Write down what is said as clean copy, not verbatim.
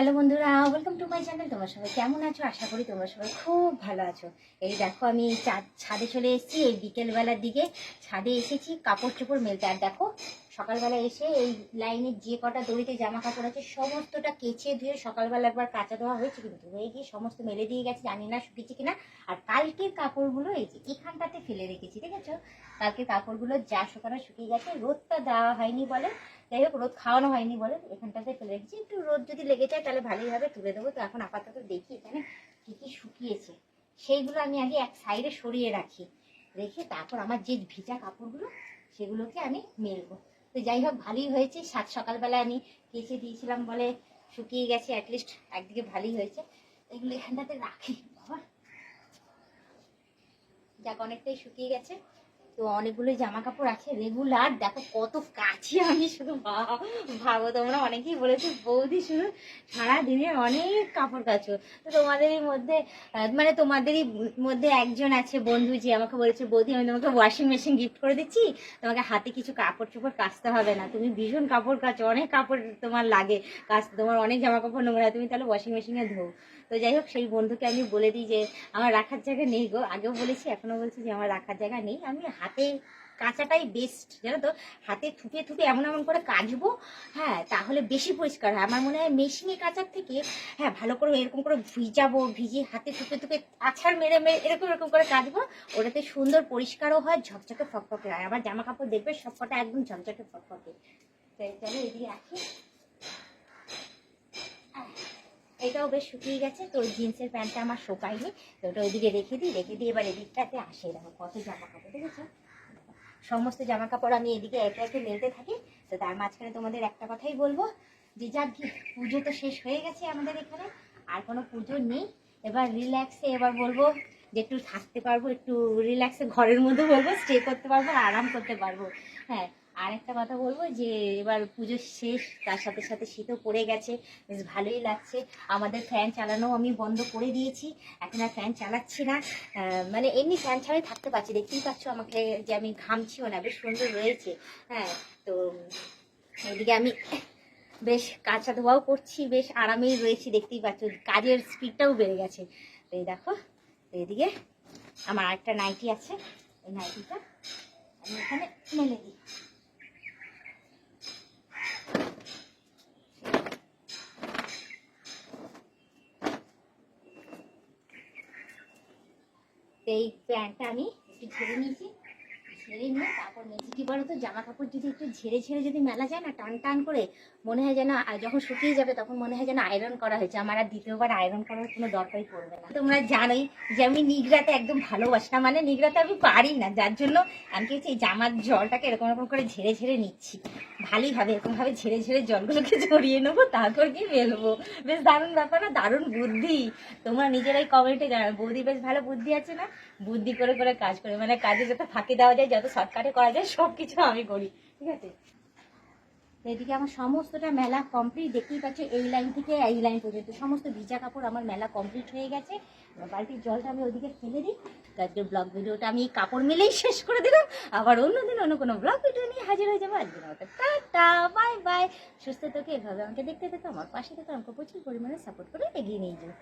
Hello বন্ধুরা, welcome to my channel. তোমরা সবাই কেমন আছো? আশা করি তোমরা সবাই খুব ভালো আছো। এই দেখো আমি ছাদে চলে এসেছি। এই বিকেলবেলার দিকে ছাদে এসেছি কাপড় চোপড় মেলতে। আর দেখো সকালবেলা এসে এই লাইনে যে কটা দড়িতে জামা কাপড় আছে সমস্তটা কেচে ধুয়ে সকালবেলা একবার কাঁচা ধোয়া হয়েছে, কিন্তু হয়ে গিয়ে সমস্ত মেলে দিয়ে গেছে, জানি না শুকিয়েছে কিনা। আর কালকের কাপড়গুলো এই যে এখানটাতে ফেলে রেখেছি, ঠিক আছে? কালকের কাপড়গুলো যা শুকানো শুকিয়ে গেছে, রোদটা দেওয়া হয়নি বলে, যাই হোক রোদ খাওয়ানো হয়নি বলে এখানটাতে ফেলে রেখেছি। একটু রোদ যদি লেগে যায় তাহলে ভালোই হবে, তুলে দেবো। তো এখন আপাতত দেখি এখানে কি কি শুকিয়েছে, সেইগুলো আমি আগে এক সাইডে সরিয়ে রাখি, রেখে তারপর আমার যে ভিজা কাপড়গুলো সেগুলোকে আমি মেলবো। তো যাই হোক ভালোই হয়েছে, সকালবেলা আমি কেচে দিয়েছিলাম বলে শুকিয়ে গেছে, অ্যাটলিস্ট একদিকে ভালোই হয়েছে। এগুলো এখানটাতে রাখি বাবা, যাক অনেকটাই শুকিয়ে গেছে। তো অনেকগুলো জামা কাপড় আছে রেগুলার, দেখো কত কাছে আমি শুধু ভাবো, তোমরা অনেকেই বলেছো বৌদি শুধু সারাদিনে অনেক কাপড় কাচো। তো তোমাদেরই মধ্যে মানে তোমাদেরই মধ্যে একজন আছে বন্ধু যে আমাকে বলেছে, বৌদি আমি তোমাকে ওয়াশিং মেশিন গিফট করে দিচ্ছি, তোমাকে হাতে কিছু কাপড় চোপড় কাচতে হবে না, তুমি ভীষণ কাপড় কাচো, অনেক কাপড় তোমার লাগে কাচতে, তোমার অনেক জামা কাপড় নোংরা, তুমি তাহলে ওয়াশিং মেশিনে ধো। তো যাই হোক সেই বন্ধুকে আমি বলে দিই যে আমার রাখার জায়গা নেই গো, আগেও বলেছি এখনো বলছি যে আমার রাখার জায়গা নেই, আমি হাতে কাঁচাটাই বেস্ট, জানো তো? হাতে থুপে থুপে এমন এমন করে কাচবো, হ্যাঁ, তাহলে বেশি পরিষ্কার হয়। আমার মনে হয় মেশিনে কাচার থেকে হ্যাঁ ভালো করে এরকম করে ভিজাবো, ভিজিয়ে হাতে থুপে থুপে আছাড় মেরে মেরে এরকম এরকম করে কাচবো, ওটাতে সুন্দর পরিষ্কারও হয়, ঝকঝকে ফকফকে হয়। আমার জামা কাপড় দেখবে সবকটা একদম ঝকঝকে ফকফকে। তাই চলো এদিকে রাখি। এটাও বেশ শুকিয়ে গেছে, তো জিন্সের প্যান্টটা আমার শোকায়নি, তো ওটা ওইদিকে রেখে দিই এবার এদিকটাতে আসে। দেখো কত জামা কাপড়, দেখেছো? সমস্ত জামা কাপড় আমি এদিকে একে একে মেলতে থাকি। তো তার মাঝখানে তোমাদের একটা কথাই বলবো যে যাক পুজো তো শেষ হয়ে গেছে আমাদের এখানে, আর কোনো পুজো নেই। এবার রিল্যাক্সে এবার বলবো যে একটু থাকতে পারবো, একটু রিল্যাক্সে ঘরের মধ্যে বলবো স্টে করতে পারবো, আরাম করতে পারবো। হ্যাঁ, আর একটা কথা বলবো যে এবার পুজো শেষ, তার সাথে সাথে শীতও পড়ে গেছে, বেশ ভালোই লাগছে। আমাদের ফ্যান চালানো আমি বন্ধ করে দিয়েছি, এখন আর ফ্যান চালাচ্ছি না। মানে এমনি ফ্যান ছাড়াই থাকতে পারছি, দেখতেই পাচ্ছ আমাকে যে আমি ঘামছিও না, বেশ সুন্দর রয়েছে। হ্যাঁ, তো এদিকে আমি বেশ কাঁচা ধোয়াও করছি, বেশ আরামেই রয়েছি, দেখতেই পাচ্ছ কাজের স্পিডটাও বেড়ে গেছে। তো এই দেখো, তো এদিকে আমার আরেকটা নাইটি আছে, এই নাইটিটা আমি এখানে মেলে দিই। এই প্যান্টটা আমি একটু ঝেড়ে নিয়েছি, ঝেড়ে নিয়ে তারপর মেঝে কি বলো তো, জামা কাপড় যদি একটু ঝেড়ে ঝেড়ে যদি মেলা যায় না টান টান করে, মনে হয় যেন যখন শুকিয়ে যাবে তখন মনে হয় যেন আয়রন করা হয়েছে, আমার আর দ্বিতীয়বার আয়রন করার কোনো দরকারই পড়বে না। তোমরা জানোই যে আমি নিগড়াতে একদম ভালোবাসি না, মানে নিগড়াতে আমি পারি না, যার জন্য আমি কি হচ্ছে এই জামার জলটাকে এরকম এরকম করে ঝেড়ে ঝেড়ে নিচ্ছি। ভালোই হবে এরকমভাবে ঝেড়ে ঝেড়ে জলগুলোকে ঝরিয়ে নেবো, তারপর কি মেলবো। বেশ দারুণ ব্যাপার না, দারুণ বুদ্ধি। তোমরা নিজেরাই কমেন্টে জানাবে বৌদি বেশ ভালো বুদ্ধি আছে না, বুদ্ধি করে করে কাজ করে, মানে কাজে যত ফাঁকি দেওয়া যায়, যত শর্টকাটে করা যায় সব কিছু আমি করি, ঠিক আছে? এদিকে আমার সমস্তটা মেলা কমপ্লিট, দেখতেই পাচ্ছ এই লাইন থেকে এই লাইন পর্যন্ত সমস্ত ভিজা কাপড় আমার মেলা কমপ্লিট হয়ে গেছে। বালতির জলটা আমি ওদিকে ফেলে দিই। আজকের ব্লগ ভিডিওটা আমি কাপড় মেলেই শেষ করে দিলাম, আবার অন্যদিন অন্য কোনো ব্লগ ভিডিও নিয়ে হাজির হয়ে যাবো। আজকের মতো টাটা, বাই বাই। সুস্থ থেকে এভাবে আমাকে দেখতে দেখতে আমার পাশে থেকে আমাকে প্রচুর পরিমাণে সাপোর্ট করে এগিয়ে নিয়ে যাও।